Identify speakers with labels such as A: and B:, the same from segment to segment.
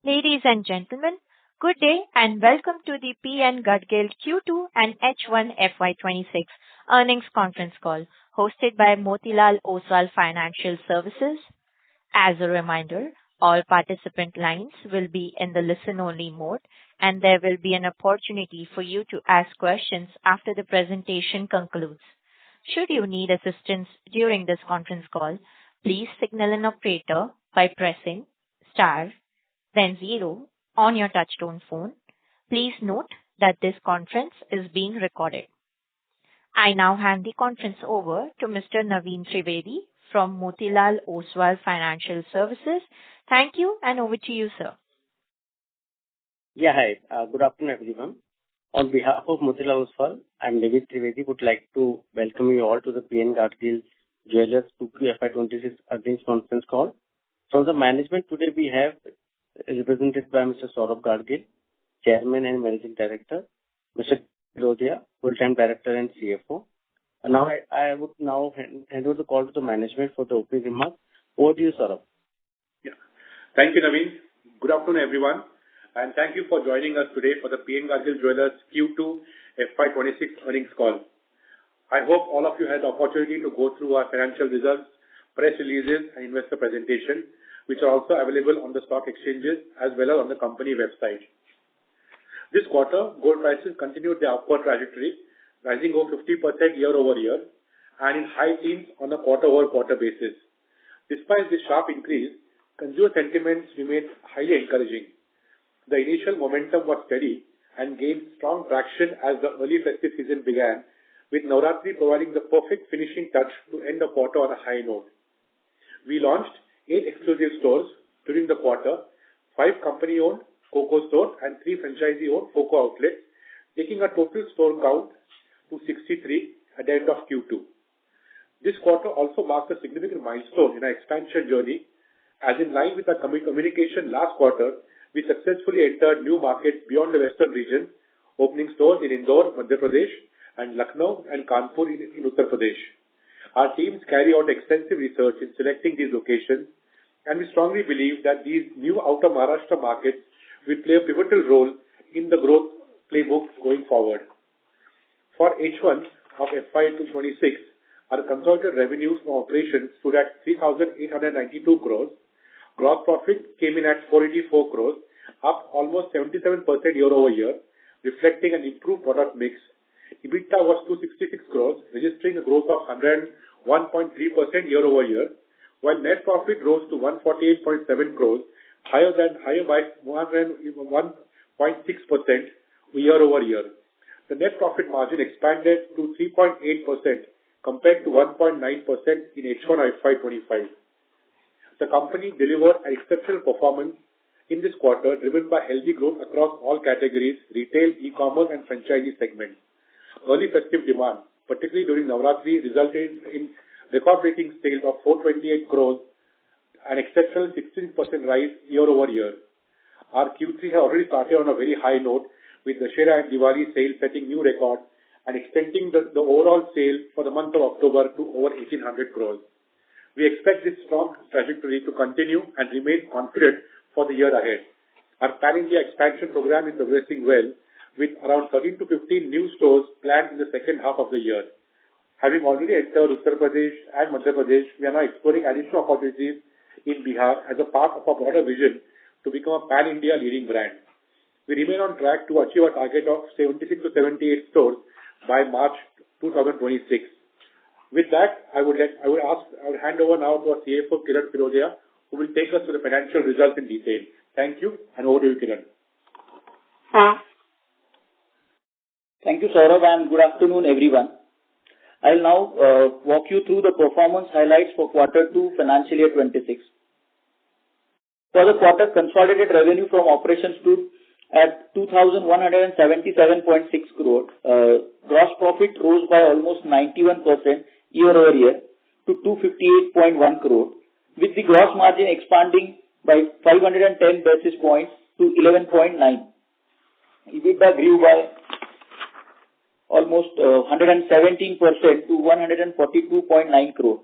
A: Ladies and gentlemen, good day and welcome to the PN Gadgil Q2 and H1 FY26 earnings conference call hosted by Motilal Oswal Financial Services. As a reminder, all participant lines will be in the listen-only mode, and there will be an opportunity for you to ask questions after the presentation concludes. Should you need assistance during this conference call, please signal an operator by pressing star then zero on your touchtone phone. Please note that this conference is being recorded. I now hand the conference over to Mr. Naveen Trivedi from Motilal Oswal Financial Services. Thank you, and over to you, sir.
B: Yeah, hi. Good afternoon, everyone. On behalf of Motilal Oswal, I'm Naveen Trivedi. Would like to welcome you all to the PN Gadgil Jewellers 2Q FY26 earnings conference call. From the management today, we have represented by Mr. Saurabh Gadgil, Chairman and Managing Director, Mr. Firodia, Full-Time Director and CFO. And now I would now hand over the call to the management for the opening remarks. Over to you, Saurabh.
C: Yeah. Thank you, Naveen. Good afternoon, everyone. And thank you for joining us today for the PN Gadgil Jewellers Q2 FY26 earnings call. I hope all of you had the opportunity to go through our financial results, press releases, and investor presentation, which are also available on the stock exchanges as well as on the company website. This quarter, gold prices continued their upward trajectory, rising over 50% year over year and in high teens on a quarter-over-quarter basis. Despite this sharp increase, consumer sentiments remained highly encouraging. The initial momentum was steady and gained strong traction as the early festive season began, with Navratri providing the perfect finishing touch to end the quarter on a high note. We launched 8 exclusive stores during the quarter, 5 company-owned COCO stores and 3 franchisee-owned COCO outlets, taking a total store count to 63 at the end of Q2. This quarter also marks a significant milestone in our expansion journey, as in line with our communication last quarter, we successfully entered new markets beyond the western region, opening stores in Indore, Madhya Pradesh, and Lucknow and Kanpur in Uttar Pradesh. Our teams carry out extensive research in selecting these locations, and we strongly believe that these new outer Maharashtra markets will play a pivotal role in the growth playbook going forward. For H1 of FY26, our consolidated revenues from operations stood at 3,892 crores. Gross profit came in at 484 crores, up almost 77% year over year, reflecting an improved product mix. EBITDA was 266 crores, registering a growth of 101.3% year over year, while net profit rose to 148.7 crores, higher by 101.6% year over year. The net profit margin expanded to 3.8% compared to 1.9% in H1 FY25. The company delivered an exceptional performance in this quarter, driven by healthy growth across all categories, retail, e-commerce, and franchisee segments. Early festive demand, particularly during Navratri, resulted in record-breaking sales of 428 crores, an exceptional 16% rise year over year. Our Q3 has already started on a very high note, with the Dussehra and Diwali sales setting new records and extending the overall sale for the month of October to over 1,800 crores. We expect this strong trajectory to continue and remain confident for the year ahead. Our pan-India expansion program is progressing well, with around 13 to 15 new stores planned in the second half of the year. Having already entered Uttar Pradesh and Madhya Pradesh, we are now exploring additional opportunities in Bihar as a part of our broader vision to become a pan-India leading brand. We remain on track to achieve a target of 76 to 78 stores by March 2026. With that, I would hand over now to our CFO, Kiran Firodia, who will take us through the financial results in detail. Thank you, and over to you, Kiran.
D: Thank you, Saurabh, and good afternoon, everyone. I'll now walk you through the performance highlights for Q2 financial year 26. For the quarter, consolidated revenue from operations stood at 2,177.6 crore. Gross profit rose by almost 91% year over year to 258.1 crore, with the gross margin expanding by 510 basis points to 11.9. EBITDA grew by almost 117% to 142.9 crore,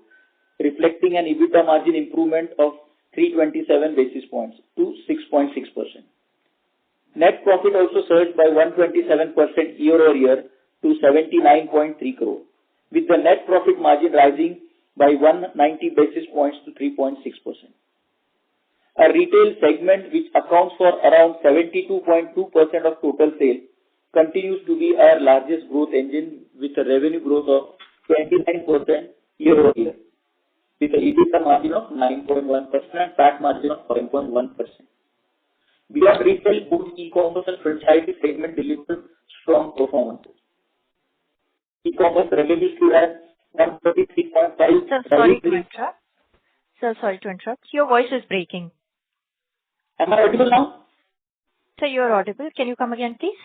D: reflecting an EBITDA margin improvement of 327 basis points to 6.6%. profit also surged by 127% year-over-year to 79.3 crore, with the net profit margin rising by 190 basis points to 3.6%. Our retail segment, which accounts for around 72.2% of total sales, continues to be our largest growth engine with a revenue growth of 29% year-over-year, with an EBITDA margin of 9.1% and PAT margin of 5.1%. Beyond retail, both e-commerce and franchise segment delivered strong performances. E-commerce revenue stood at 133.5.
A: Sir, sorry to interrupt. Your voice is breaking.
D: Am I audible now?
A: Sir, you are audible. Can you come again, please?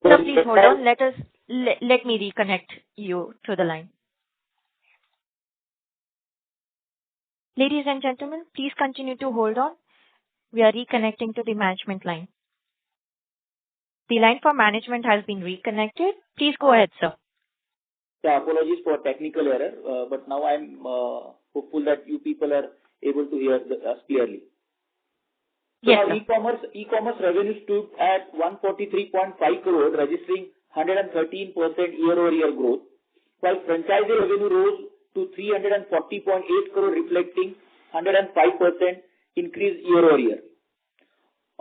A: Sir, please hold on. Let me reconnect you to the line. Ladies and gentlemen, please continue to hold on. We are reconnecting to the management line. The line for management has been reconnected. Please go ahead, sir.
D: Yeah, apologies for technical error, but now I'm hopeful that you people are able to hear us clearly.
A: Yes,
D: so e-commerce revenue stood at 143.5 crore, registering 113% year-over-year growth, while franchise revenue rose to 340.8 crore, reflecting 105% increase year-over-year.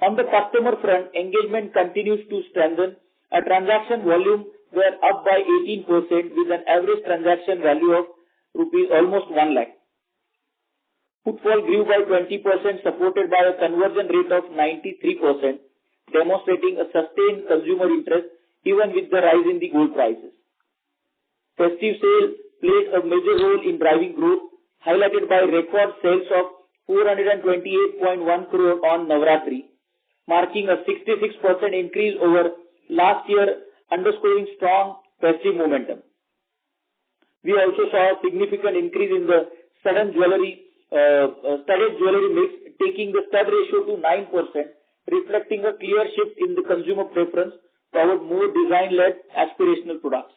D: On the customer front, engagement continues to strengthen. Our transaction volume were up by 18% with an average transaction value of rupees almost 1 lakh. Footfall grew by 20%, supported by a conversion rate of 93%, demonstrating a sustained consumer interest even with the rise in the gold prices. Festive sales played a major role in driving growth, highlighted by record sales of 428.1 crore on Navratri, marking a 66% increase over last year, underscoring strong festive momentum. We also saw a significant increase in the studded jewelry mix, taking the stud ratio to 9%, reflecting a clear shift in the consumer preference toward more design-led aspirational products.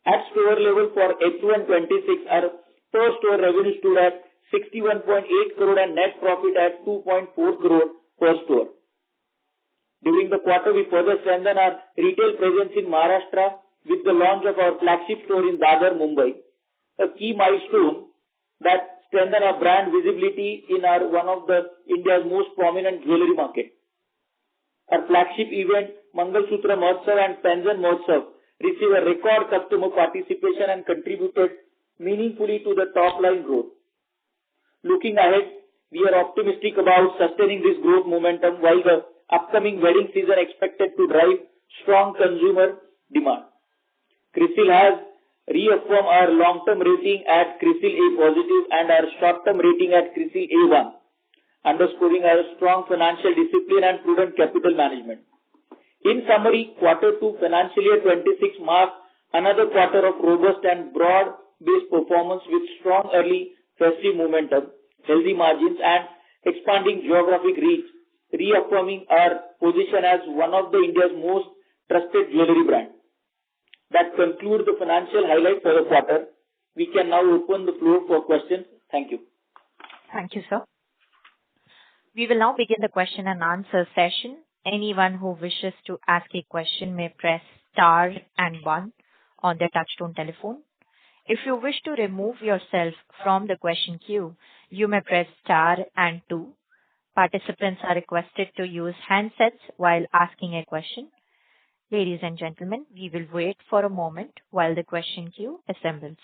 D: At store level for H126, our per store revenue stood at 61.8 crore and net profit at 2.4 crore per store. During the quarter, we further strengthened our retail presence in Maharashtra with the launch of our flagship store in Dadar, Mumbai, a key milestone that strengthened our brand visibility in one of India's most prominent jewelry market. Our flagship event, Mangalsutra Mahotsav and Penjan Mahotsav, received a record customer participation and contributed meaningfully to the top line growth. Looking ahead, we are optimistic about sustaining this growth momentum while the upcoming wedding season expected to drive strong consumer demand. CRISIL has reaffirmed our long-term rating at CRISIL A positive and our short-term rating at CRISIL A1, underscoring our strong financial discipline and prudent capital management. In summary, Q2 financial year 26 marks another quarter of robust and broad-based performance with strong early festive momentum, healthy margins, and expanding geographic reach, reaffirming our position as one of India's most trusted jewelry brands. That concludes the financial highlights for the quarter. We can now open the floor for questions. Thank you.
A: Thank you, sir. We will now begin the question and answer session. Anyone who wishes to ask a question may press star and 1 on their touchtone telephone. If you wish to remove yourself from the question queue, you may press star and 2. Participants are requested to use handsets while asking a question. Ladies and gentlemen, we will wait for a moment while the question queue assembles.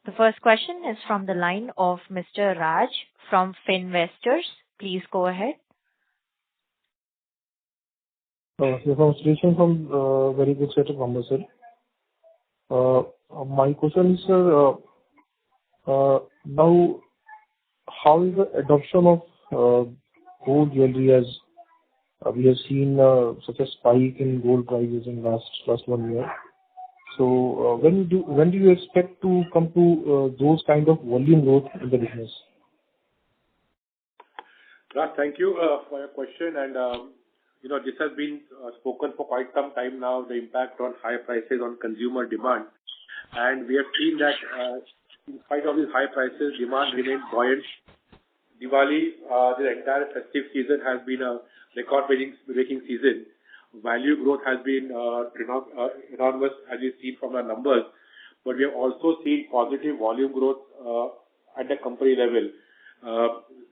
A: The first question is from the line of Mr. Raj from Finvestors. Please go ahead.
E: Congratulations on very good set of numbers, sir. My question is, sir, now how is the adoption of gold jewelry as we have seen such a spike in gold prices in last 1 year? So when do you expect to come to those kind of volume growth in the business?
C: Raj, thank you for your question. And, this has been spoken for quite some time now, the impact on high prices on consumer demand. And we have seen that in spite of these high prices, demand remains buoyant. Diwali, the entire festive season has been a record-breaking season. Value growth has been enormous, as you see from our numbers. But we have also seen positive volume growth at the company level.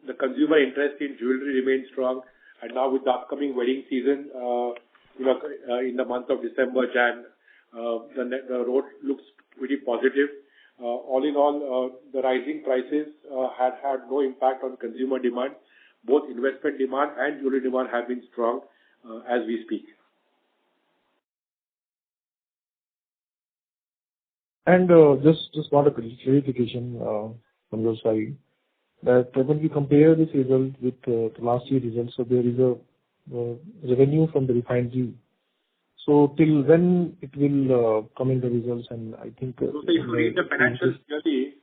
C: The consumer interest in jewelry remains strong, and now with the upcoming wedding season, in the month of December, Jan, the road looks pretty positive. All in all, the rising prices had no impact on consumer demand. Both investment demand and jewelry demand have been strong as we speak.
E: And just want a clarification from your side that when we compare this result with the last year results, so there is a revenue from the refinery. So till when it will come in the results, and I think
C: so if you read the financials clearly,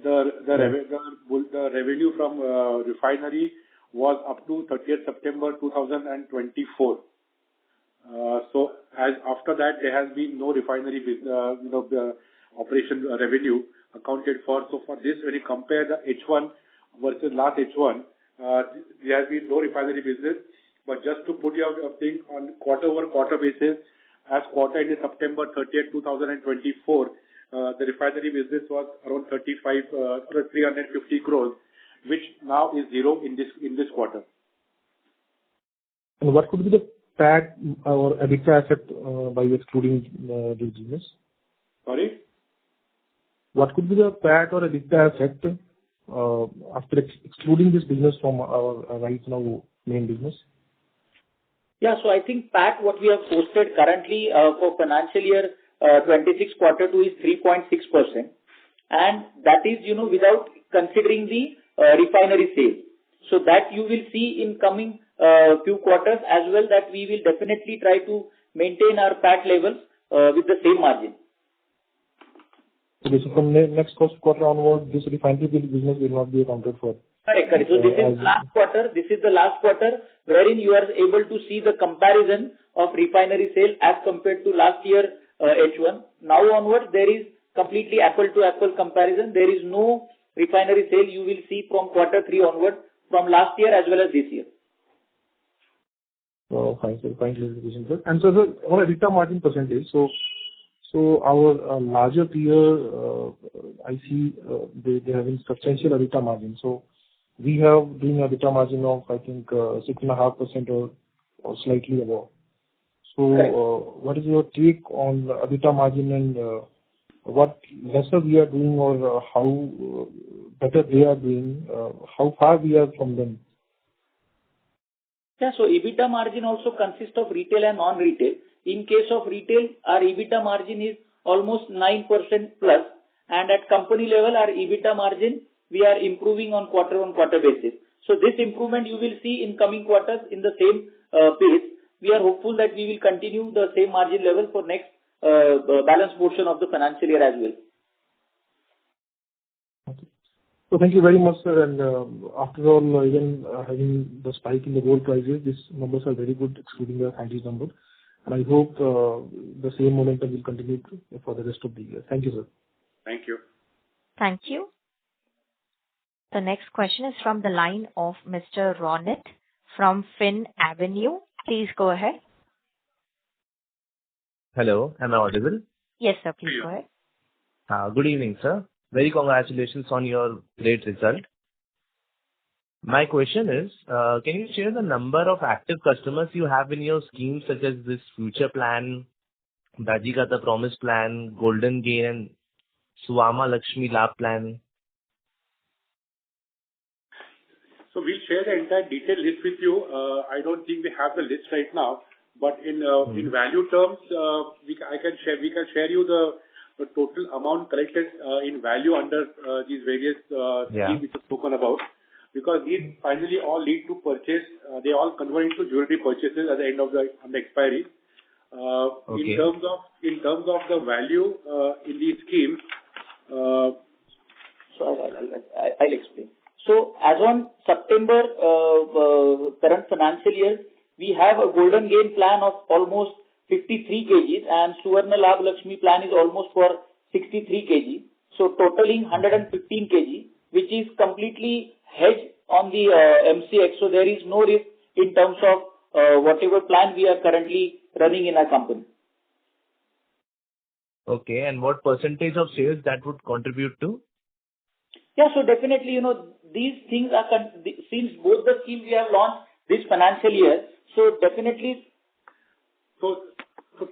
C: the revenue from refinery was up to 30th September 2024. So as after that, there has been no refinery the operation revenue accounted for. So for this, when you compare the H1 versus last H1, there has been no refinery business. But just to put your thing on quarter-over-quarter basis, as quarter ended September 30th, 2024, the refinery business was around 350 crores, which now is zero in this quarter.
E: And what could be the PAT or EBITDA effect by excluding this business?
C: Sorry?
E: What could be the PAT or EBITDA effect after excluding this business from our right now main business?
D: Yeah, so I think PAT, what we have posted currently for financial year 26 quarter 2 is 3.6%. And that is, without considering the refinery sale. So that you will see in coming few quarters as well, that we will definitely try to maintain our PAT levels with the same margin.
E: Okay, so from next quarter onward, this refinery business will not be accounted for.
D: Correct. So this is last quarter. This is the last quarter wherein you are able to see the comparison of refinery sale as compared to last year H1. Now onwards, there is completely apple-to-apple comparison. There is no refinery sale you will see from quarter 3 onward from last year as well as this year.
E: Oh, fine. So fine clarification, sir. And so on EBITDA margin percentage, so our larger peer, I see they have been substantial EBITDA margin. So we have doing EBITDA margin of, I think, 6.5% or slightly above. So what is your take on EBITDA margin and what lesser we are doing or how better they are doing, how far we are from them?
D: Yeah, so EBITDA margin also consists of retail and non-retail. In case of retail, our EBITDA margin is almost 9% plus, and at company level, our EBITDA margin, we are improving on quarter basis. So this improvement you will see in coming quarters in the same pace. We are hopeful that we will continue the same margin level for next balance portion of the financial year as well.
E: Okay. So thank you very much, sir. And after all, even having the spike in the gold prices, these numbers are very good, excluding the anti number. And I hope the same momentum will continue for the rest of the year. Thank you, sir.
C: Thank you.
A: Thank you. The next question is from the line of Mr. Ronit from Fin Avenue. Please go ahead.
F: Hello, am I audible?
A: Yes, sir. Please go ahead.
F: Good evening, sir. Very congratulations on your great result. My question is, can you share the number of active customers you have in your schemes such as this Future Plan, Dajikata Promise Plan, Golden Gain and Swama Lakshmi Labh Plan?
C: So we'll share the entire detailed list with you. I don't think we have the list right now, but in value terms, we can share you the total amount collected in value under these various schemes which are spoken about, because these finally all lead to purchase. They all convert into jewelry purchases at the end of the expiry.
F: Okay.
C: In terms of the value in these schemes.
D: So I'll explain. So as on September current financial year, we have a golden gain plan of almost 53 kgs and Suvarna Labh Lakshmi plan is almost for 63 kg. So totaling 115 kg, which is completely hedged on the MCX. So there is no risk in terms of whatever plan we are currently running in our company.
F: Okay. And what percentage of sales that would contribute to?
D: Yeah, so definitely, these things are, since both the schemes we have launched this financial year, so definitely.
C: So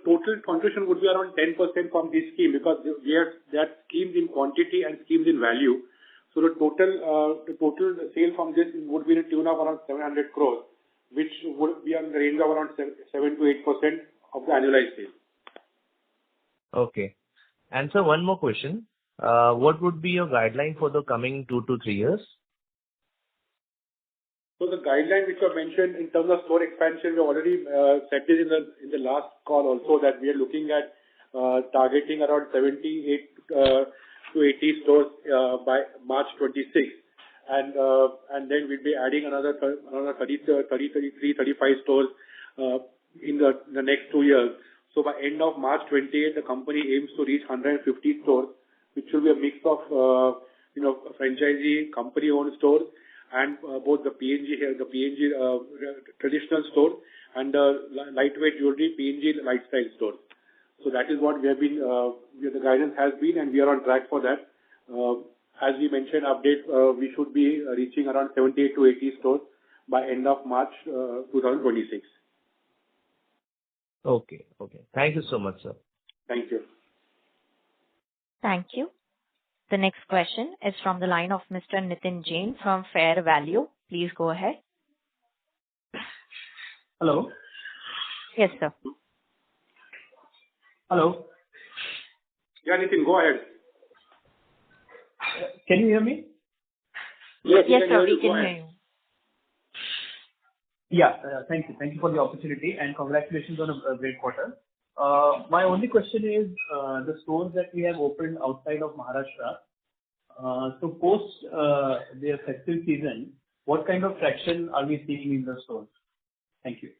C: total contribution would be around 10% from this scheme because we have that schemes in quantity and schemes in value. So the total sale from this would be in a tune of around 700 crores, which would be on the range of around 7 to 8% of the annualized sale.
F: Okay. And so one more question. What would be your guideline for the coming 2 to 3 years?
C: So the guideline which I mentioned in terms of store expansion, we already said this in the last call also that we are looking at targeting around 78 to 80 stores by March 26, and then we'll be adding another 35 stores in the next 2 years. So by end of March 28, the company aims to reach 150 stores, which will be a mix of franchisee, company-owned stores, and both the PNG traditional store and the lightweight jewelry PNG lifestyle store. So that is what we have been, the guidance has been, and we are on track for that. As we mentioned, we should be reaching around 78 to 80 stores by end of March 2026.
F: Okay. Thank you so much, sir.
C: Thank you.
A: Thank you. The next question is from the line of Mr. Nitin Jain from Fair Value. Please go ahead.
G: Hello.
A: Yes, sir.
G: Hello.
C: Yeah, Nitin, go ahead.
G: Can you hear me?
A: Yes, sir, we can hear you.
G: Yeah, thank you. Thank you for the opportunity and congratulations on a great quarter. My only question is the stores that we have opened outside of Maharashtra. So post their festive season, what kind of traction are we seeing in the stores? Thank you.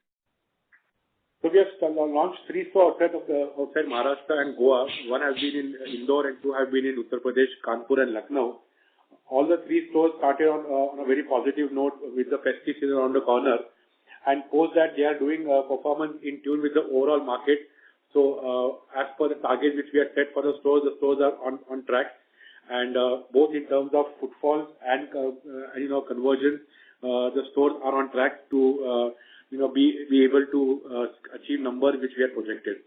C: So we have launched 3 stores outside Maharashtra and Goa. 1 has been in Indore and 2 have been in Uttar Pradesh, Kanpur and Lucknow. All the 3 stores started on a very positive note with the festive season around the corner. And post that, they are doing performance in tune with the overall market. So as per the target which we have set for the stores are on track. And both in terms of footfalls and conversion, the stores are on track to be able to achieve numbers which we have projected.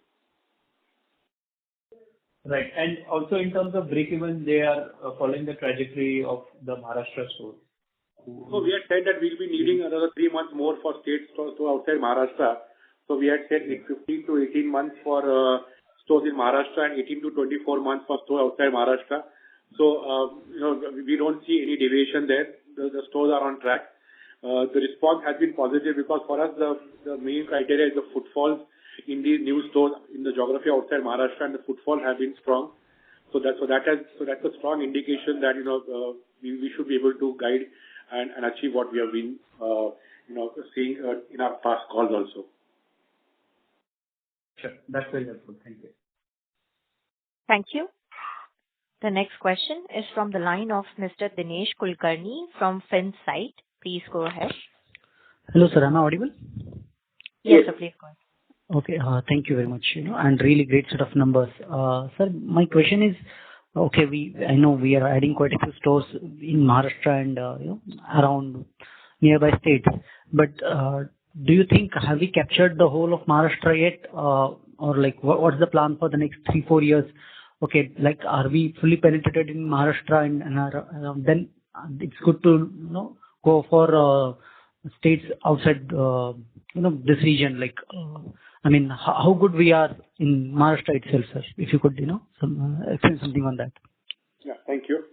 G: Right. And also in terms of break-even, they are following the trajectory of the Maharashtra stores.
C: So we had said that we'll be needing another 3 months more for state stores to outside Maharashtra. So we had said 15 to 18 months for stores in Maharashtra and 18 to 24 months for stores outside Maharashtra. So, we don't see any deviation there. The stores are on track. The response has been positive because for us, the main criteria is the footfalls in these new stores in the geography outside Maharashtra, and the footfall have been strong. So that's a strong indication that, we should be able to guide and achieve what we have been, seeing in our past calls also.
G: Sure. That's very helpful. Thank you.
A: Thank you. The next question is from the line of Mr. Dinesh Kulkarni from FinSight. Please go ahead.
H: Hello, sir. Am I audible?
A: Yes, sir. Please go ahead.
H: Okay. Thank you very much. And really great set of numbers. Sir, my question is, okay, I know we are adding quite a few stores in Maharashtra and around nearby states. But do you think have we captured the whole of Maharashtra yet, or like what's the plan for the next 3-4 years? Okay, like are we fully penetrated in Maharashtra and then it's good to go for states outside this region. Like I mean, how good we are in Maharashtra itself, sir? If you could explain something on that.
C: Yeah, thank you.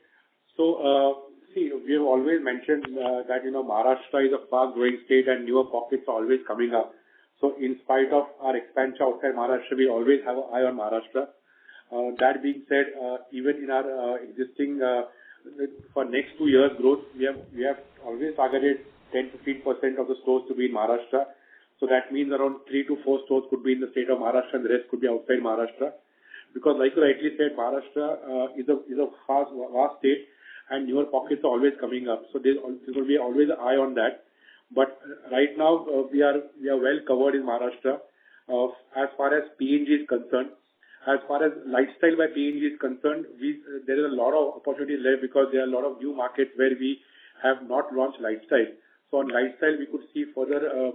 C: So see, we have always mentioned that Maharashtra is a fast-growing state and newer pockets are always coming up. So in spite of our expansion outside Maharashtra, we always have an eye on Maharashtra. That being said, even in our existing for next 2 years growth, we have always targeted 10-15% of the stores to be in Maharashtra. So that means around 3 to 4 stores could be in the state of Maharashtra and the rest could be outside Maharashtra. Because like you rightly said, Maharashtra is a vast state and newer pockets are always coming up. So there will be always an eye on that. But right now we are well covered in Maharashtra. As far as PNG is concerned, as far as lifestyle by PNG is concerned, there is a lot of opportunity there because there are a lot of new markets where we have not launched lifestyle. So on lifestyle, we could see further,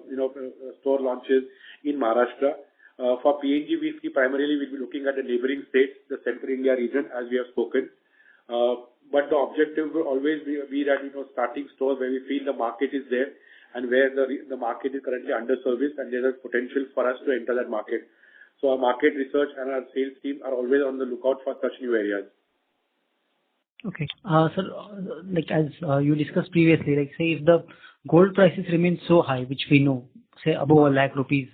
C: store launches in Maharashtra. For PNG, we see primarily we'll be looking at the neighboring states, the Central India region, as we have spoken. But the objective will always be that, starting stores where we feel the market is there and where the market is currently underserviced and there is potential for us to enter that market. So our market research and our sales team are always on the lookout for such new areas.
H: Okay. Sir, like as you discussed previously, like say if the gold prices remain so high, which we know, say above 1 lakh rupees,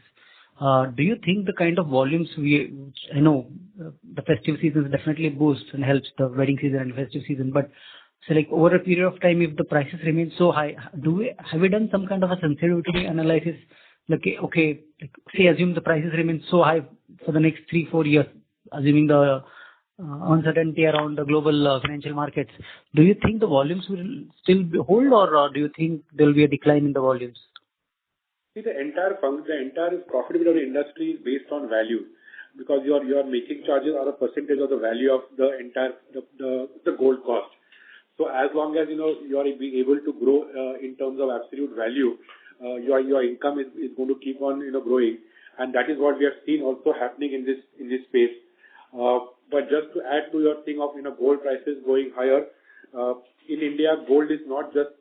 H: do you think the kind of volumes I know the festive season definitely boosts and helps the wedding season and festive season, but so like over a period of time, if the prices remain so high, have we done some kind of a sensitivity analysis? Like, okay, like, say assume the prices remain so high for the next 3-4 years, assuming the uncertainty around the global financial markets. Do you think the volumes will still hold, or do you think there will be a decline in the volumes?
C: See, the entire profitability of the industry is based on value, because your making charges are a percentage of the value of the entire the gold cost. So as long as you are being able to grow in terms of absolute value, your income is going to keep on growing, and that is what we have seen also happening in this space. But just to add to your thing of gold prices going higher, in India gold is not just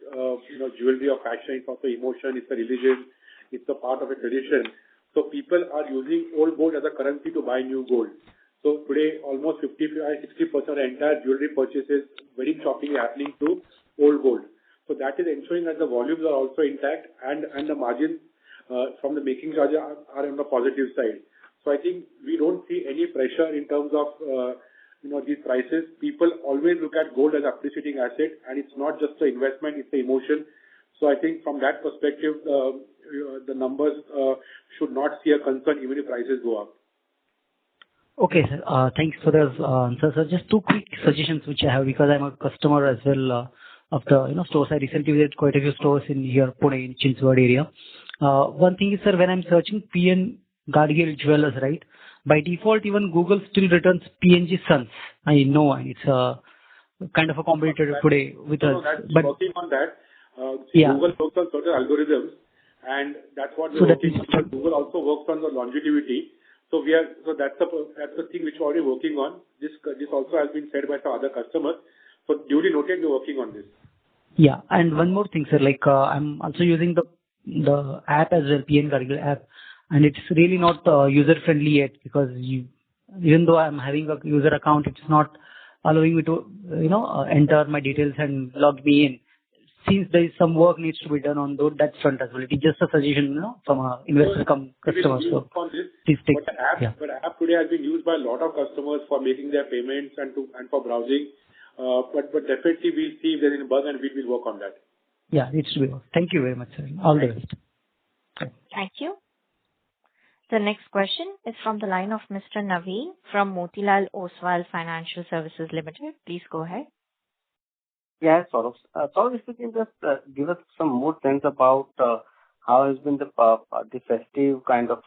C: jewelry or fashion; it's also emotion, it's a religion, it's a part of a tradition. So people are using old gold as a currency to buy new gold. So today almost 50-60% of the entire jewelry purchases, wedding shopping is happening to old gold. So that is ensuring that the volumes are also intact and the margins from the making charges are on the positive side. So I think we don't see any pressure in terms of these prices. People always look at gold as an appreciating asset, and it's not just an investment; it's an emotion. So I think from that perspective, the numbers should not see a concern even if prices go up.
H: Okay, sir. Thanks for those answers. So just 2 quick suggestions which I have, because I'm a customer as well of the stores. I recently visited quite a few stores in here, Pune, in Chinchwad area. One thing is, sir, when I'm searching PN Gadgil Jewelers, right, by default even Google still returns PNG Sons. I know it's a kind of a competitor today with us.
C: But working on that. Google works on certain algorithms, and that's what we're working on. Google also works on the longevity. So that's the thing which we're already working on. This also has been said by some other customers. So duly noted, we're working on this. Yeah,
H: and one more thing, sir. Like I'm also using the app as well, PN Gadgil app, and it's really not user friendly yet, because even though I'm having a user account, it's not allowing me to enter my details and log me in. Since there is some work needs to be done on that front as well. It is just a suggestion, from an investor customer. So please take.
C: But the app today has been used by a lot of customers for making their payments and for browsing. But definitely we'll see if there is a bug and we will work on that.
H: Yeah, it should be. Thank you very much, sir. All the best.
A: Thank you. The next question is from the line of Mr. Naveen from Motilal Oswal Financial Services Limited. Please go ahead.
B: Yeah, Saurabh. Saurabh, if you can just give us some more sense about how has been the festive kind of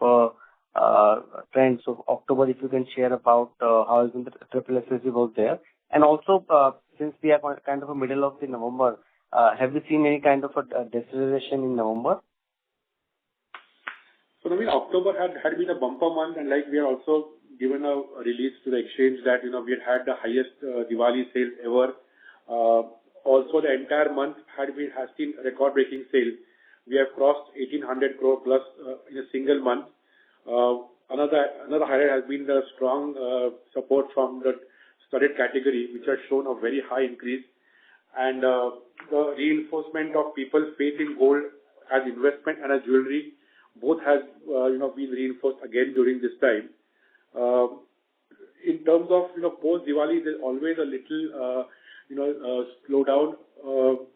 B: trends of October, if you can share about how has been the triple SSG work there. And also, since we are kind of a middle of the November, have you seen any kind of a deceleration in November?
C: So, I mean, October had been a bumper month, and like we are also given a release to the exchange that, we had the highest Diwali sales ever. Also, the entire month has seen record-breaking sales. We have crossed 1,800 crore plus in a single month. Another highlight has been the strong support from the studded category, which has shown a very high increase, and the reinforcement of people's faith in gold as investment and as jewelry, both has been reinforced again during this time. In terms of post Diwali, there's always a little slowdown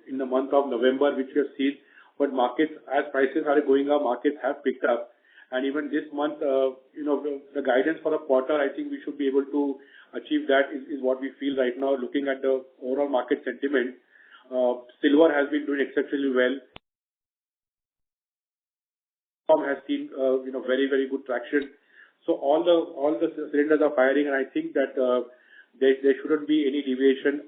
C: in the month of November, which we have seen. But markets, as prices are going up, markets have picked up. And even this month, the guidance for the quarter, I think we should be able to achieve that is what we feel right now, looking at the overall market sentiment. Silver has been doing exceptionally well. Has seen very, very good traction. So all the cylinders are firing, and I think that there shouldn't be any deviation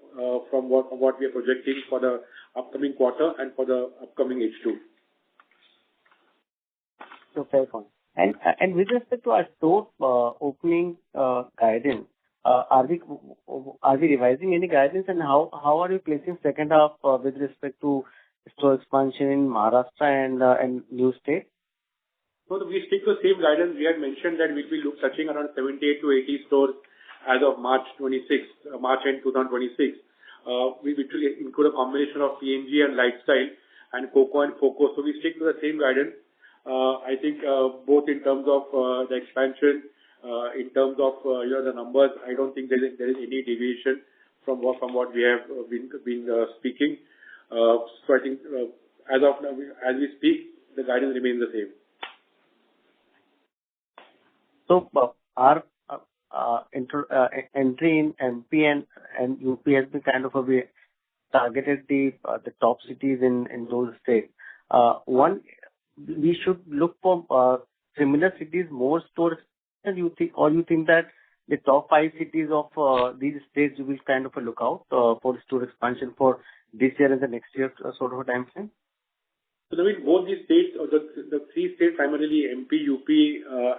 C: from what we are projecting for the upcoming quarter and for the upcoming H2.
B: So fair point. And with respect to our store opening guidance, are we revising any guidance, and how are you placing second half with respect to store expansion in Maharashtra and new states?
C: So we stick to the same guidance. We had mentioned that we'll be touching around 78 to 80 stores as of March end 2026. Which will include a combination of PNG and Lifestyle and Coco and Foco. So we stick to the same guidance. I think both in terms of the expansion, in terms of the numbers, I don't think there is any deviation from what we have been speaking. So I think as of now, as we speak, the guidance remains the same.
B: So our entry in MP and UP has been kind of we targeted the top cities in those states. One, we should look for similar cities, more stores. You think that the top 5 cities of these states you will kind of look out for store expansion for this year and the next year sort of a time frame?
C: So, both these states, or the 3 states, primarily MP, UP,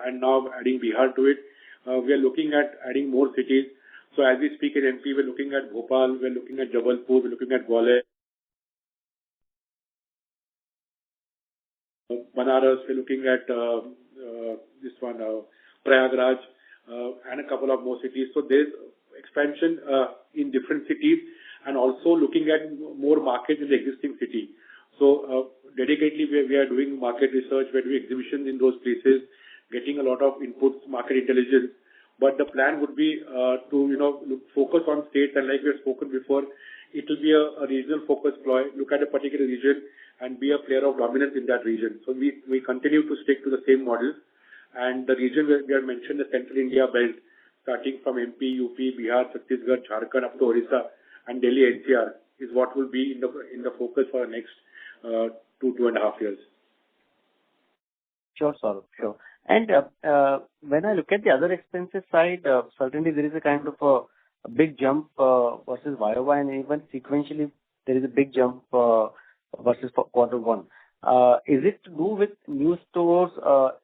C: and now adding Bihar to it, we are looking at adding more cities. So, as we speak in MP, we're looking at Bhopal, we're looking at Jabalpur, we're looking at Gwalior, Banaras, we're looking at this one, Prayagraj, and a couple of more cities. So, there's expansion in different cities, and also looking at more markets in the existing city. So, dedicatedly, we are doing market research, we're doing exhibitions in those places, getting a lot of inputs, market intelligence. But the plan would be to focus on states, and like we have spoken before, it will be a regional focus ploy, look at a particular region and be a player of dominance in that region. So we continue to stick to the same model. And the region where we have mentioned, the Central India belt, starting from MP, UP, Bihar, Chhattisgarh, Jharkhand up to Orissa and Delhi NCR is what will be in the focus for the next 2.5 years.
B: Sure, Saurabh, sure. And when I look at the other expenses side, certainly there is a kind of a big jump versus YOY, and even sequentially there is a big jump versus quarter one. Is it to do with new stores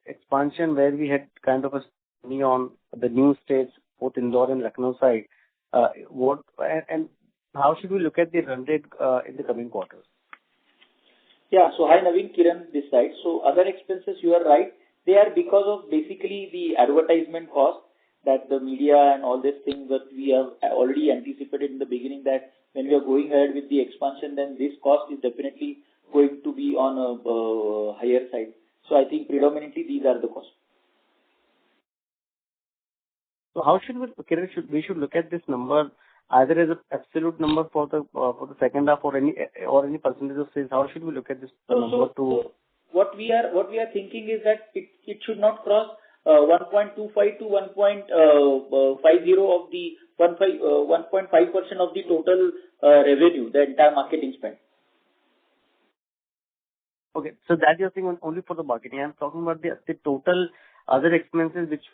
B: expansion where we had kind of a study on the new states, both Indore and Lucknow side? And how should we look at the run rate in the coming quarters?
D: Yeah. So hi, Naveen, Kiran this side. So other expenses, you are right. They are because of basically the advertisement cost that the media and all these things that we have already anticipated in the beginning, that when we are going ahead with the expansion, then this cost is definitely going to be on a higher side. So I think predominantly these are the costs.
B: So how should Kiran, we should look at this number either as an absolute number for the second half or any percentage of sales? How should we look at this number to?
D: What we are thinking is that it should not cross 1.25 to 1.50 of the 1.5% of the total revenue, the entire marketing spend.
B: Okay, so that you're saying only for the marketing. I'm talking about the total other expenses, which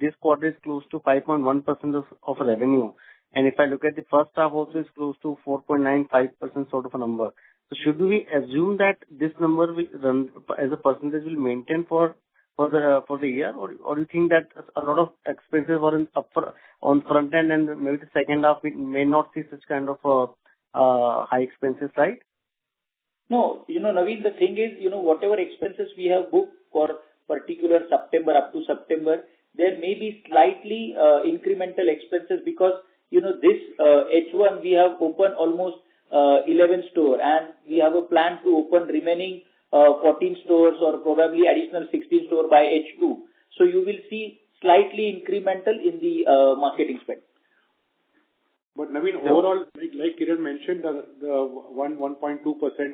B: this quarter is close to 5.1% of revenue. And if I look at the first half also, it's close to 4.95% sort of a number. So should we assume that this number will run as a percentage will maintain for the year, or you think that a lot of expenses were on front end and maybe the second half we may not see such kind of high expenses, right?
D: No, Naveen, the thing is, whatever expenses we have booked for particular September up to September, there may be slightly incremental expenses because this H1 we have opened almost 11 stores, and we have a plan to open remaining 14 stores or probably additional 16 stores by H2. So you will see slightly incremental in the marketing spend.
C: But Naveen, overall, like Kiran mentioned, the 1.2%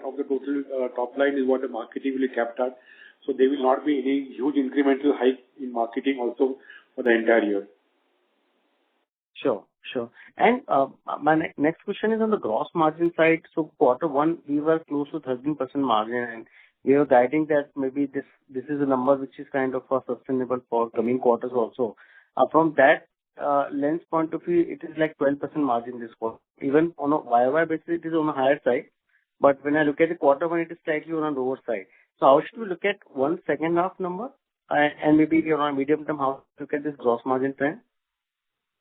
C: of the total top line is what the marketing will be capped at. So there will not be any huge incremental hike in marketing also for the entire year.
B: Sure. And my next question is on the gross margin side. So quarter one, we were close to 13% margin, and we are guiding that maybe this is a number which is kind of sustainable for coming quarters also. From that lens point of view, it is like 12% margin this quarter. Even on a YY basis, it is on a higher side. But when I look at the quarter one, it is slightly on a lower side. So how should we look at one second half number? And maybe on a medium term, how to look at this gross margin trend?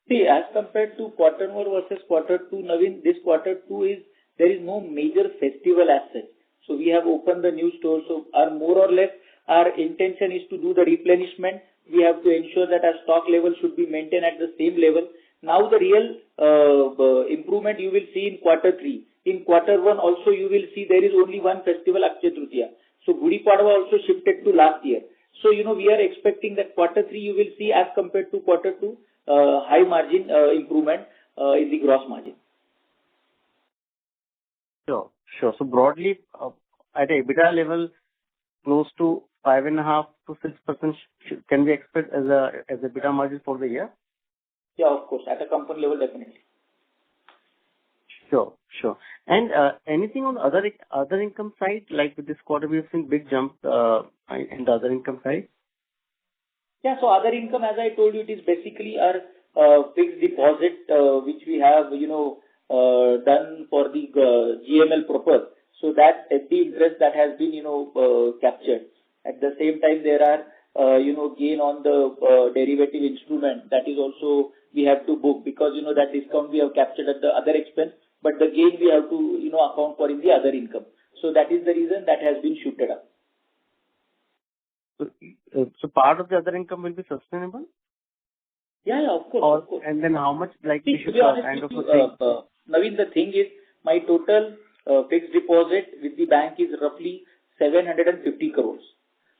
D: See, as compared to quarter one versus quarter two, Naveen, this quarter two there is no major festival as such. So we have opened the new store. So more or less, our intention is to do the replenishment. We have to ensure that our stock level should be maintained at the same level. Now the real improvement you will see in quarter three. In quarter one also you will see there is only one festival, Akshaya Tritiya. So Gudi Padwa also shifted to last year. So, we are expecting that quarter three you will see as compared to quarter two, high margin improvement in the gross margin.
B: Sure. So broadly, at a EBITDA level, close to 5.5 to 6% can we expect as a EBITDA margin for the year?
D: Yeah, of course. At a company level, definitely.
B: Sure. And anything on the other income side, like with this quarter, we have seen big jump in the other income side?
D: Yeah, so other income, as I told you, it is basically our fixed deposit, which we have, done for the GML purpose. So that FD interest that has been, captured. At the same time, there are, gain on the derivative instrument. That is also we have to book because, that discount we have captured at the other expense, but the gain we have to, account for in the other income. So that is the reason that has been shooted up.
B: So part of the other income will be sustainable?
D: Yeah, of course.
B: And then how much, like, we should kind of
D: Naveen, the thing is, my total fixed deposit with the bank is roughly 750 crores.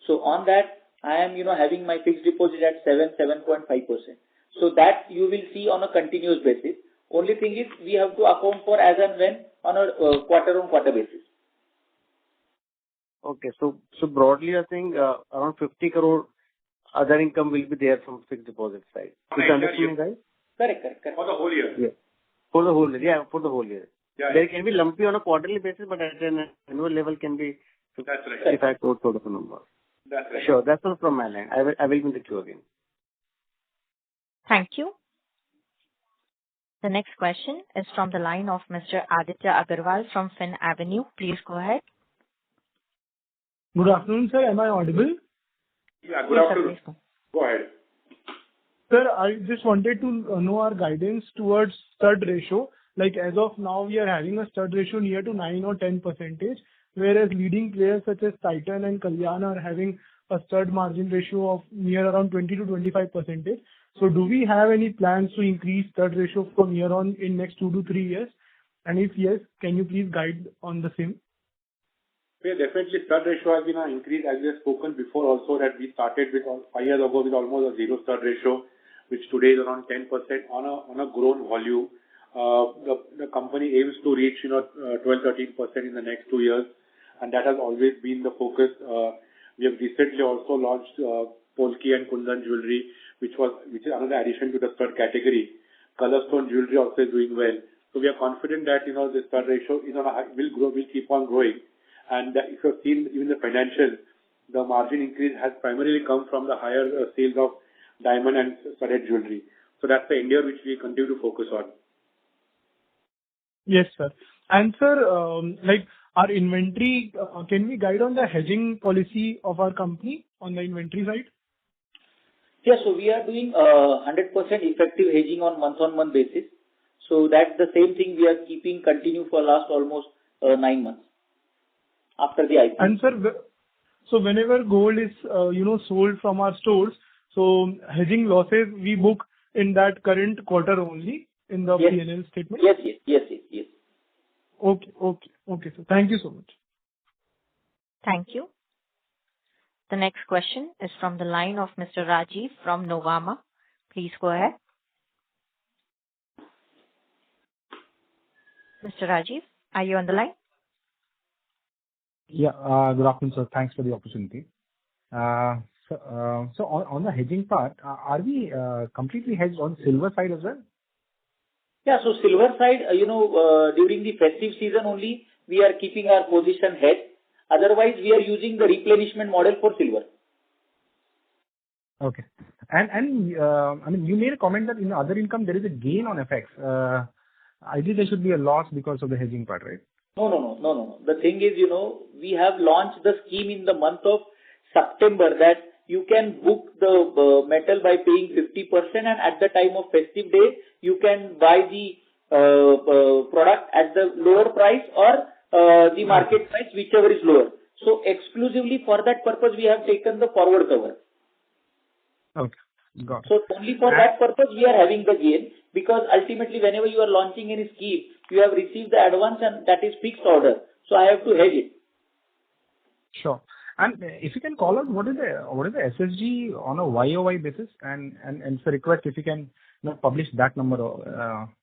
D: So on that, I am, having my fixed deposit at 7.5%. So that you will see on a continuous basis. Only thing is, we have to account for as and when on a quarter-on-quarter basis.
B: Okay, so broadly, I think around 50 crore other income will be there from fixed deposit side. Is that understanding, guys?
D: Correct.
C: For the whole year.
B: Yeah. For the whole year.
C: Yeah.
B: There can be lumpy on a quarterly basis, but at an annual level can be 55 crore sort of a number.
C: That's right.
B: Sure, that's all from my line. I will be the queue again.
A: Thank you. The next question is from the line of Mr. Aditya Agarwal from Fin Avenue. Please go ahead.
I: Good afternoon, sir. Am I audible?
C: Yeah, good afternoon.
A: Sir,
C: Go ahead.
I: Sir, I just wanted to know our guidance towards stud ratio. Like as of now, we are having a stud ratio near to 9 or 10%, whereas leading players such as Titan and Kalyan are having a stud margin ratio of near around 20 to 25%. So do we have any plans to increase stud ratio from here on in next 2 to 3 years? And if yes, can you please guide on the same?
C: Yeah, definitely stud ratio has been increased, as we have spoken before also, that we started with 5 years ago with almost a zero stud ratio, which today is around 10% on a grown volume. The company aims to reach 12-13% in the next 2 years, and that has always been the focus. We have recently also launched Polki and Kundan jewelry, which is another addition to the stud category. Colorstone jewelry also is doing well. So we are confident that the stud ratio will keep on growing. And if you have seen even the financials, the margin increase has primarily come from the higher sales of diamond and studded jewelry. So that's the area which we continue to focus on.
I: Yes, sir. And sir, like our inventory, can we guide on the hedging policy of our company on the inventory side?
D: Yeah, so we are doing 100% effective hedging on month basis. So that's the same thing we are keeping continue for last almost 9 months after the IPO.
I: And sir, so whenever gold is sold from our stores, so hedging losses we book in that current quarter only in the P&L statement?
D: Yes.
I: Okay, sir. Thank you so much.
A: Thank you. The next question is from the line of Mr. Rajiv from Novama. Please go ahead. Mr. Rajiv, are you on the line?
J: Yeah. Good afternoon, sir. Thanks for the opportunity. So on the hedging part, are we completely hedged on silver side as well?
D: Yeah. So silver side, during the festive season only, we are keeping our position hedged. Otherwise, we are using the replenishment model for silver.
J: Okay. And I mean, you made a comment that in other income there is a gain on FX. Ideally, there should be a loss because of the hedging part, right?
D: No. The thing is, we have launched the scheme in the month of September that you can book the metal by paying 50%, and at the time of festive day, you can buy the product at the lower price or the market price, whichever is lower. So exclusively for that purpose, we have taken the forward cover.
J: Okay. Got it.
D: So only for that purpose we are having the gain, because ultimately whenever you are launching any scheme, you have received the advance and that is fixed order. So I have to hedge it.
J: Sure. And if you can call out what is the SSG on a YOY basis, and it's a request if you can publish that number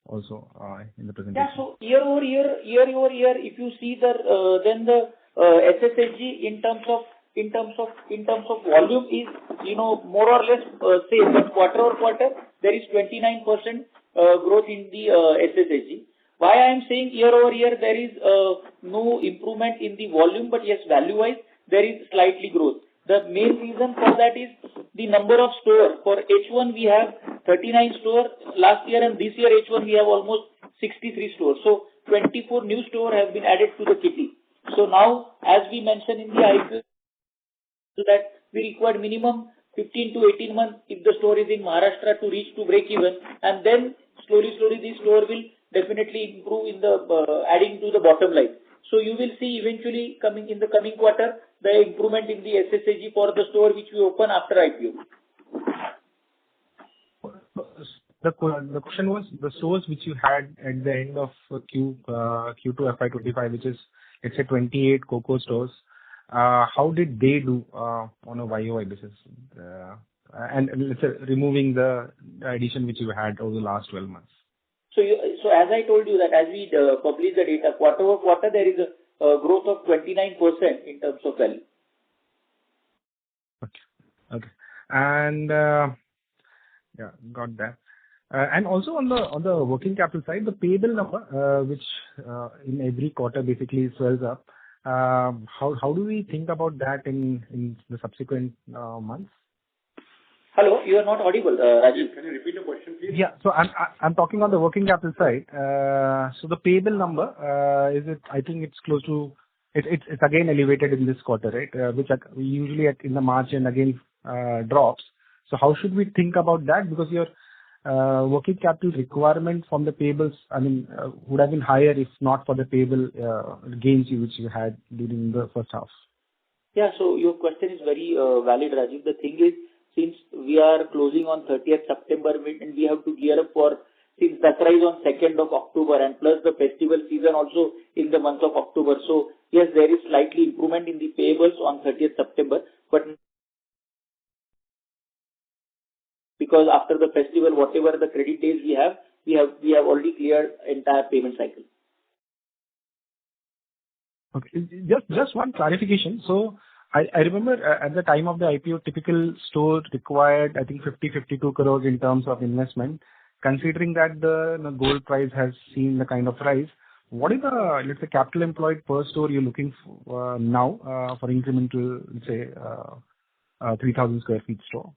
J: also in the presentation.
D: Yeah. So year over year, if you see then the SSSG in terms of volume is more or less same, but quarter over quarter there is 29% growth in the SSSG. Why I am saying year over year there is no improvement in the volume, but yes, value wise there is slightly growth. The main reason for that is the number of stores. For H1 we have 39 stores last year, and this year H1 we have almost 63 stores. So 24 new stores have been added to the kitty. So now, as we mentioned in the IPO, so that we require minimum 15 to 18 months if the store is in Maharashtra to reach to break even, and then slowly this store will definitely improve in the adding to the bottom line. So you will see eventually in the coming quarter the improvement in the SSSG for the store which we open after IPO.
J: The question was the stores which you had at the end of Q2 FY25, which is, let's say, 28 COCO stores. How did they do on a YOY basis? And let's say removing the addition which you had over the last 12 months.
D: So as I told you that as we publish the data, quarter over quarter there is a growth of 29% in terms of value.
J: Okay. And yeah, got that. And also on the working capital side, the payable number, which in every quarter basically swells up. How do we think about that in the subsequent months?
D: Hello, you are not audible, Rajiv.
C: Can you repeat the question, please?
J: Yeah. So I'm talking on the working capital side. So the payable number, I think it's close to, it's again elevated in this quarter, right? Which usually in the March and again drops. So how should we think about that? Because your working capital requirement from the payables, would have been higher if not for the payable gains which you had during the first half.
D: Yeah. So your question is very valid, Rajiv. The thing is, since we are closing on 30th September and we have to gear up since Dasara is on 2nd of October and plus the festival season also in the month of October. So yes, there is slightly improvement in the payables on 30th September, but because after the festival, whatever the credit days we have already cleared entire payment cycle.
J: Okay. Just one clarification. So I remember at the time of the IPO, typical store required, I think 52 crores in terms of investment. Considering that the gold price has seen the kind of rise, what is the, let's say, capital employed per store you're looking for now for incremental, let's say, 3,000 square feet store?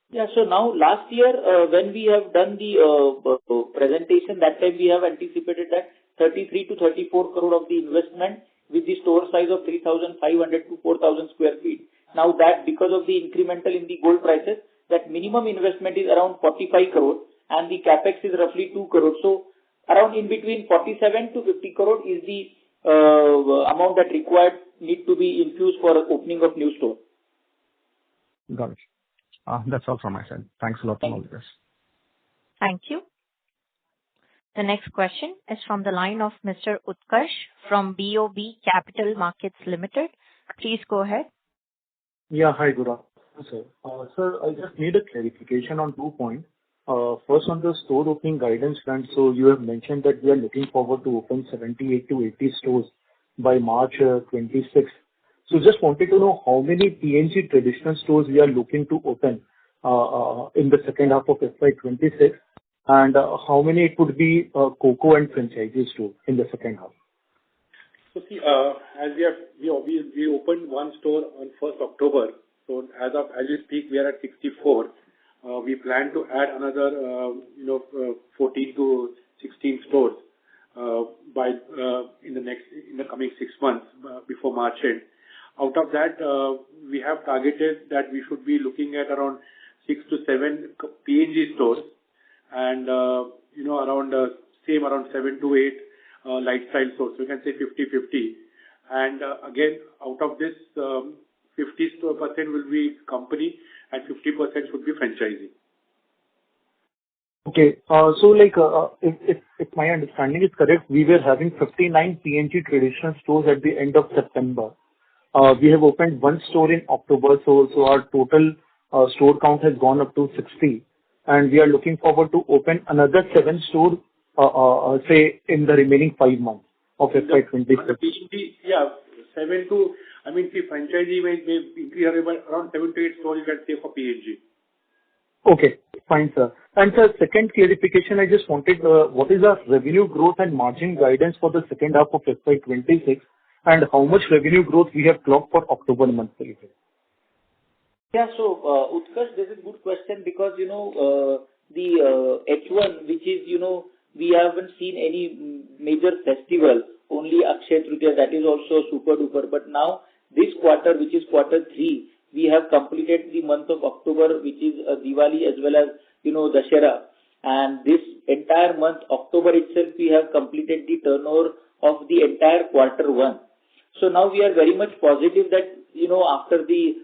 D: Yeah. So now last year when we have done the presentation, that time we have anticipated that 33 to 34 crore of the investment with the store size of 3,500 to 4,000 square feet. Now that because of the incremental in the gold prices, that minimum investment is around 45 crore and the capex is roughly 2 crore. So around in between 47 to 50 crore is the amount that need to be infused for opening of new store.
J: Got it. That's all from my side. Thanks a lot for all this.
A: Thank you. The next question is from the line of Mr. Utkarsh from BOB Capital Markets Limited. Please go ahead.
K: Yeah. Hi, good afternoon, sir. Sir, I just need a clarification on 2 points.
J: First, on the store opening guidance front, so you have mentioned that we are looking forward to open 78 to 80 stores by March 26. So just wanted to know how many PNG traditional stores we are looking to open in the second half of FY26, and how many it would be COCO and franchisee store in the second half.
C: So see, as we opened one store on 1st October. So as we speak, we are at 64. We plan to add another, 14 to 16 stores by in the coming 6 months before March end. Out of that, we have targeted that we should be looking at around 6 to 7 PNG stores, and around 7 to 8 lifestyle stores. So we can say 50-50. And again, out of this, 50% will be company and 50% should be franchisee.
J: Okay. So if my understanding is correct, we were having 59 PNG traditional stores at the end of September. We have opened one store in October, so our total store count has gone up to 60, and we are looking forward to open another 7 stores, say in the remaining 5 months of FY26.
C: Yeah, 7 to, see, franchisee may increase around 7 to 8 stores you can say for PNG.
J: Okay, fine, sir. And sir, second clarification, I just wanted, what is our revenue growth and margin guidance for the second half of FY26, and how much revenue growth we have clocked for October month?
D: Yeah, so Utkarsh, this is a good question because, the H1, which is, we haven't seen any major festival, only Akshay Tritiya, that is also super duper. But now this quarter, which is quarter 3, we have completed the month of October, which is Diwali as well as, Dussehra. And this entire month, October itself, we have completed the turnover of the entire quarter 1. So now we are very much positive that, after the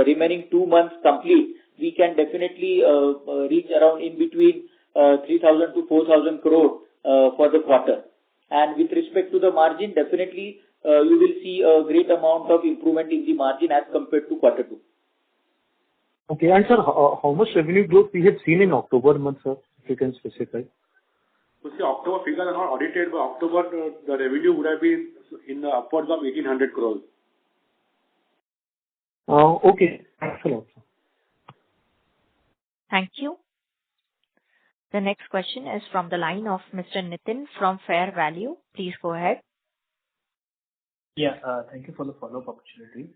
D: remaining 2 months complete, we can definitely reach around in between 3,000 to 4,000 crore for the quarter. And with respect to the margin, definitely you will see a great amount of improvement in the margin as compared to quarter 2.
J: Okay, and sir, how much revenue growth we have seen in October month, sir, if you can specify?
C: So see, October figures are not audited, but October the revenue would have been in the upwards of 1,800 crores.
J: Okay, thanks a lot, sir.
A: Thank you. The next question is from the line of Mr. Nitin from Fair Value. Please go ahead.
G: Yeah, thank you for the follow-up opportunity.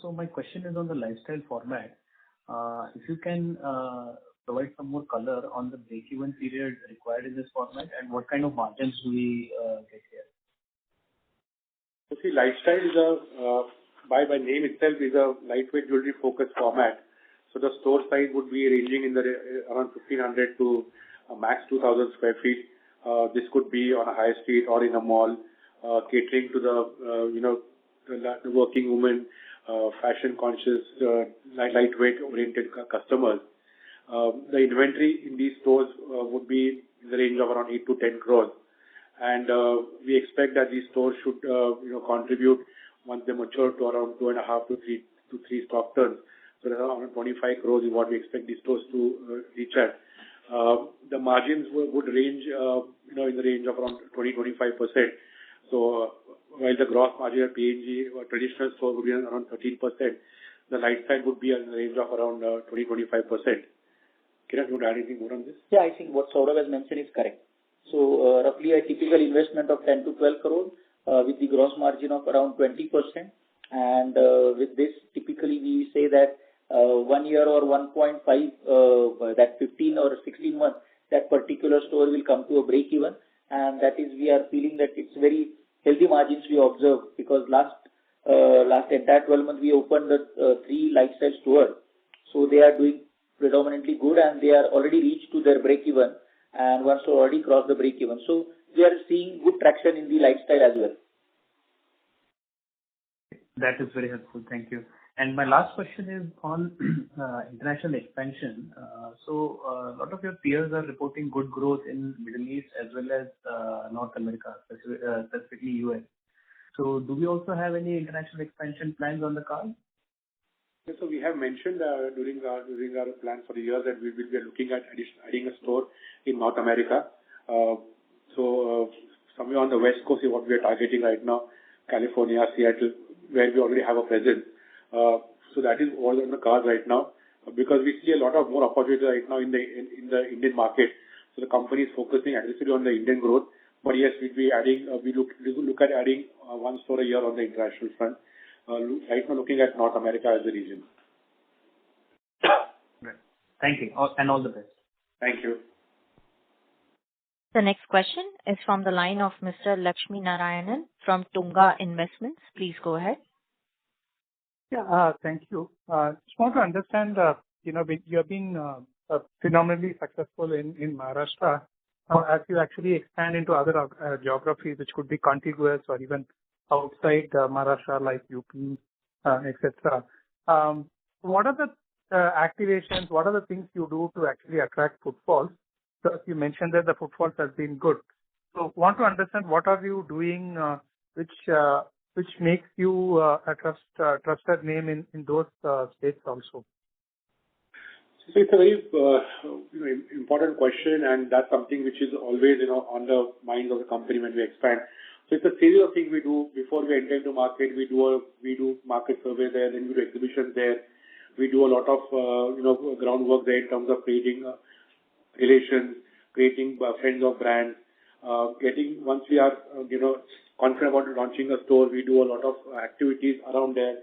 G: So my question is on the lifestyle format. If you can provide some more color on the break-even period required in this format and what kind of margins do we get here?
C: So see, lifestyle is by name itself is a lightweight jewelry focused format. So the store size would be ranging in the around 1,500 to max 2,000 square feet. This could be on a high street or in a mall, catering to the working women, fashion conscious, lightweight oriented customers. The inventory in these stores would be in the range of around 8 to 10 crores. And we expect that these stores should contribute once they mature to around 2.5 to 3 stock turns. So around 25 crores is what we expect these stores to reach at. The margins would range, in the range of around 20-25%. So while the gross margin at PNG or traditional store would be around 13%, the lifestyle would be in the range of around 20-25%. Kiran, you want to add anything more on this?
D: Yeah, I think what Saurabh has mentioned is correct. So roughly a typical investment of 10 to 12 crore with the gross margin of around 20%. And with this, typically we say that 1 year or 1.5, that 15 or 16 months, that particular store will come to a break even. And that is, we are feeling that it's very healthy margins we observe because last entire 12 months we opened the 3 lifestyle stores. So they are doing predominantly good and they are already reached to their break even and once already crossed the break even. So we are seeing good traction in the lifestyle as well.
G: That is very helpful. Thank you. And my last question is on international expansion. So a lot of your peers are reporting good growth in Middle East as well as North America, specifically US. So do we also have any international expansion plans on the card?
C: So we have mentioned during our plan for the year that we will be looking at adding a store in North America. Somewhere on the West Coast is what we are targeting right now, California, Seattle, where we already have a presence. So that is all on the cards right now, because we see a lot of more opportunity right now in the Indian market. So the company is focusing aggressively on the Indian growth. But yes, we'll be adding. We look at adding one store a year on the international front. Right now, looking at North America as a region.
G: Right. Thank you, and all the best.
C: Thank you.
A: The next question is from the line of Mr. Lakshmi Narayanan from Tunga Investments. Please go ahead.
K: Yeah, thank you. Just want to understand, you have been phenomenally successful in Maharashtra. As you actually expand into other geographies, which could be contiguous or even outside Maharashtra, like UP, etc. What are the activations? What are the things you do to actually attract footfalls? So you mentioned that the footfalls has been good. So want to understand what are you doing, which makes you a trusted name in those states also.
C: So it's a very important question, and that's something which is always on the minds of the company when we expand. So it's a series of things we do before we enter into market. We do market survey there, then we do exhibitions there. We do a lot of groundwork there in terms of creating relations, creating friends of brands. Once we are confident about launching a store, we do a lot of activities around there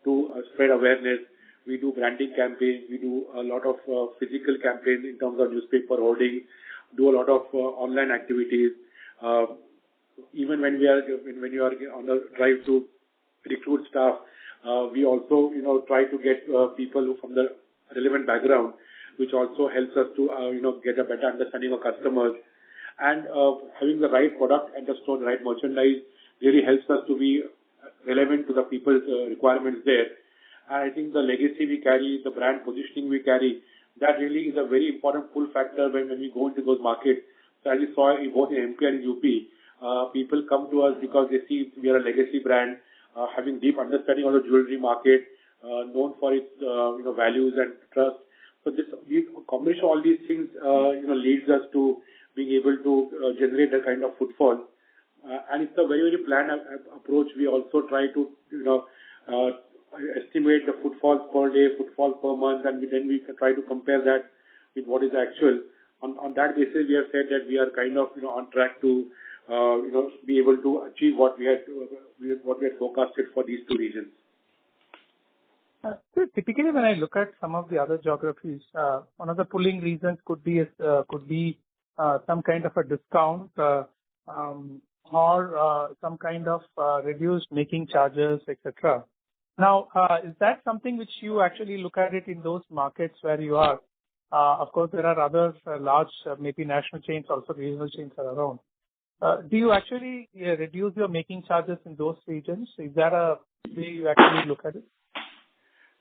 C: to spread awareness. We do branding campaigns. We do a lot of physical campaigns in terms of newspaper hoarding. Do a lot of online activities. Even when you are on the drive to recruit staff, we also try to get people who from the relevant background, which also helps us to get a better understanding of customers. And having the right product at the store, the right merchandise, really helps us to be relevant to the people's requirements there. And I think the legacy we carry, the brand positioning we carry, that really is a very important pull factor when we go into those markets. So as you saw both in MP and in UP, people come to us because they see we are a legacy brand, having deep understanding of the jewelry market, known for its values and trust. So this combination of all these things leads us to being able to generate that kind of footfall. And it's a very, very planned approach. We also try to estimate the footfalls per day, footfall per month, and then we try to compare that with what is actual. On that basis, we have said that we are kind of on track to be able to achieve what we had forecasted for these two regions.
K: So typically, when I look at some of the other geographies, one of the pulling reasons could be some kind of a discount or some kind of reduced making charges, etc. Now, is that something which you actually look at it in those markets where you are? Of course, there are other large, maybe national chains, also regional chains are around. Do you actually reduce your making charges in those regions? Is that a way you actually look at it?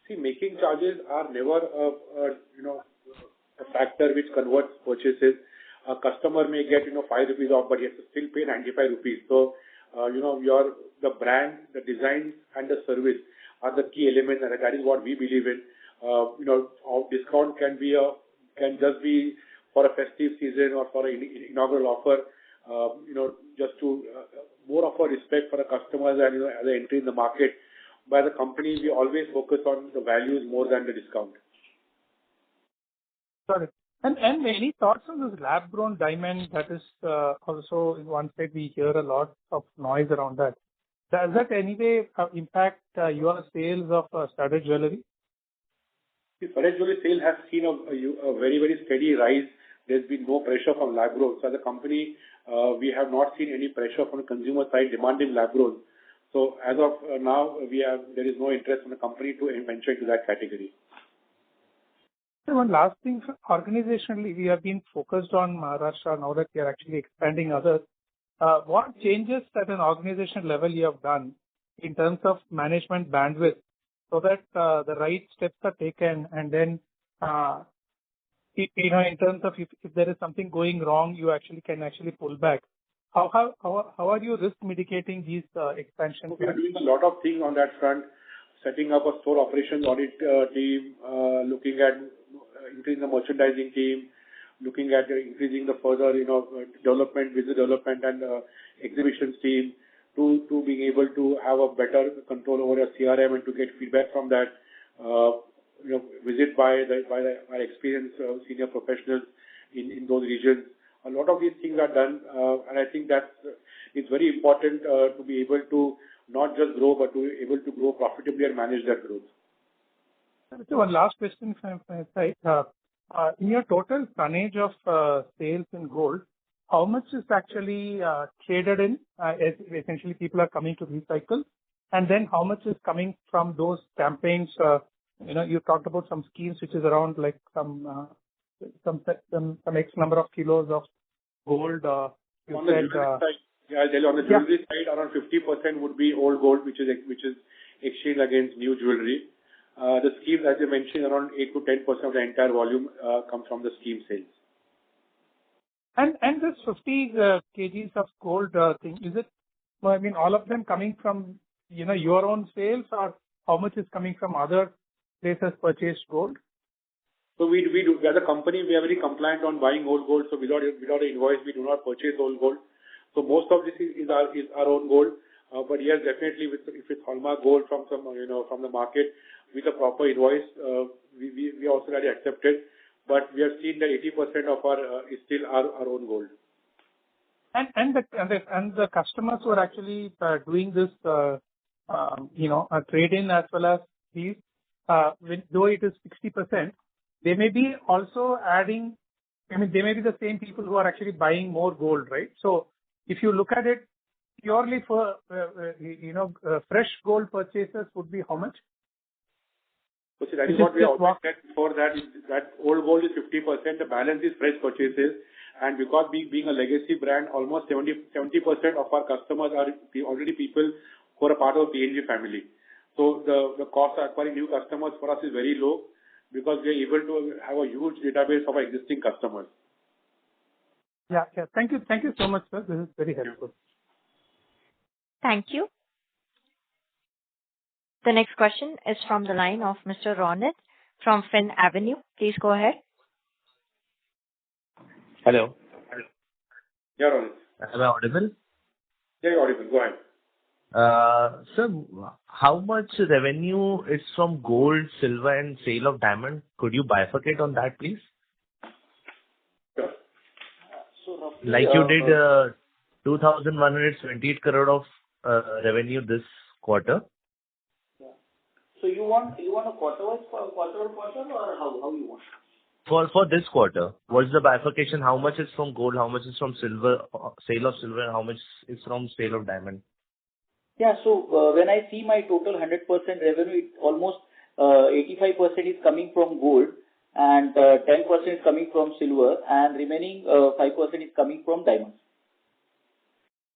C: See, making charges are never a factor which converts purchases. A customer may get 5 rupees off, but he has to still pay 95 rupees. So the brand, the design, and the service are the key elements, and that is what we believe in. Our discount can just be for a festive season or for an inaugural offer. Just to more of a respect for the customers and as an entry in the market. By the company, we always focus on the values more than the discount.
K: Sorry. And any thoughts on this lab-grown diamond? That is also in one side we hear a lot of noise around that. Does that anyway impact your sales of studded jewelry?
C: The studded jewelry sale has seen a very, very steady rise. There's been no pressure from lab grown. So as a company, we have not seen any pressure from the consumer side demanding lab grown. So as of now, there is no interest from the company to venture into that category.
K: So one last thing, organizationally, we have been focused on Maharashtra. Now that we are actually expanding others, what changes at an organization level you have done in terms of management bandwidth so that the right steps are taken, and then in terms of if there is something going wrong, you can pull back. How are you risk mitigating these expansions?
C: We are doing a lot of things on that front. setting up a store operations audit team, looking at increasing the merchandising team, looking at increasing the further, development, business development and exhibitions team, to being able to have a better control over your CRM and to get feedback from that, visit by our experienced senior professionals in those regions. A lot of these things are done, and I think that it's very important to be able to not just grow, but to be able to grow profitably and manage that growth.
K: So one last question from my side. In your total tonnage of sales in gold, how much is actually traded in? Essentially, people are coming to recycle, and then how much is coming from those campaigns? You talked about some schemes which is around like some X number of kilos of gold.
C: On the jewelry side, I'll tell you, on the jewelry side, around 50% would be old gold, which is exchanged against new jewelry. The schemes, as you mentioned, around 8 to 10% of the entire volume comes from the scheme sales.
K: And this 50 kgs of gold thing, is it? I mean, all of them coming from your own sales, or how much is coming from other places purchased gold?
C: So we do, as a company, we are very compliant on buying old gold. So without an invoice, we do not purchase old gold. So most of this is our own gold. But yes, definitely, if it's hallmark gold from from the market with a proper invoice, we also already accepted. But we have seen that 80% of our is still our own gold.
K: And the customers who are actually doing this, a trade-in as well as these, though it is 60%, they may be also adding. I mean, they may be the same people who are actually buying more gold, right? So if you look at it purely for fresh gold purchases would be how much?
C: So see, that is what we always said before, that old gold is 50%, the balance is fresh purchases. And because being a legacy brand, almost 70% of our customers are already people who are a part of the PNG family. So the cost of acquiring new customers for us is very low because we are able to have a huge database of our existing customers.
K: Yeah. Thank you so much, sir. This is very helpful.
A: Thank you. The next question is from the line of Mr. Ronit from Fin Avenue. Please go ahead.
F: Hello.
C: Yeah, Ronit.
F: Am I audible?
C: Yeah, you're audible. Go ahead.
F: Sir, how much revenue is from gold, silver, and sale of diamond? Could you bifurcate on that, please?
C: Sure.
D: So roughly,
F: like you did 2,128 crore of revenue this quarter.
D: Yeah. So you want a quarter-wise, quarter-on-quarter, or how you want?
F: For this quarter, what's the bifurcation? How much is from gold? How much is from silver, sale of silver, and how much is from sale of diamond?
D: Yeah. So when I see my total 100% revenue, it almost 85% is coming from gold, and 10% is coming from silver, and remaining 5% is coming from diamonds.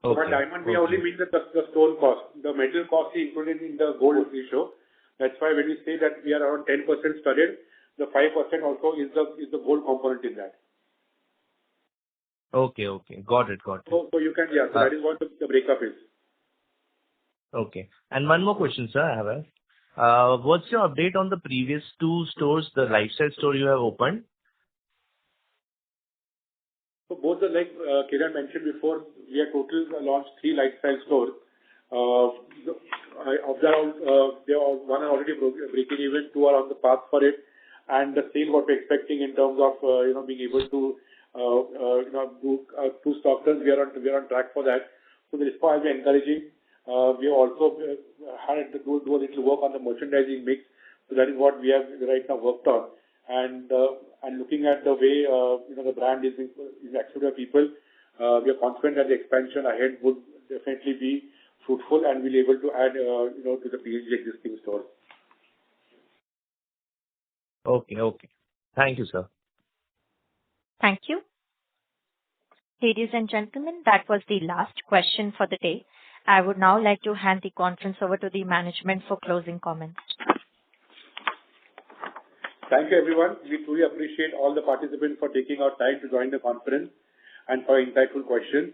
C: Okay. For diamond, we only mean the stone cost. The metal cost is included in the gold ratio. That's why when we say that we are around 10% studded, the 5% also is the gold component in that.
F: Okay. Got it.
C: So you can, so that is what the breakup is.
F: Okay. And one more question, sir, I have. What's your update on the previous 2 stores, the lifestyle store you have opened?
C: So both like Kiran mentioned before, we have total launched 3 lifestyle stores. Of that, they are one are already breaking even, 2 are on the path for it, and the sale what we're expecting in terms of being able to do 2 stock turns, we are on track for that. So the response is encouraging. We have also had to do a little work on the merchandising mix. So that is what we have right now worked on. And looking at the way the brand is accepted by people, we are confident that the expansion ahead would definitely be fruitful and we'll be able to add to the PNG existing stores.
F: Okay. Thank you, sir.
A: Thank you. Ladies and gentlemen, that was the last question for the day. I would now like to hand the conference over to the management for closing comments.
C: Thank you, everyone. We truly appreciate all the participants for taking our time to join the conference and for insightful questions.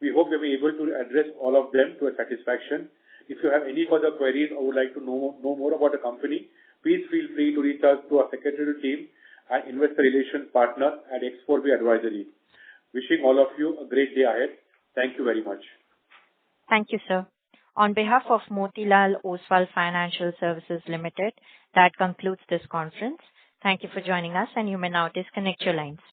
C: We hope we'll be able to address all of them to a satisfaction. If you have any further queries or would like to know more about the company, please feel free to reach out to our secretarial team and investor relations partner at X4B Advisory. Wishing all of you a great day ahead. Thank you very much.
A: Thank you, sir. On behalf of Motilal Oswal Financial Services Limited, that concludes this conference. Thank you for joining us, and you may now disconnect your lines.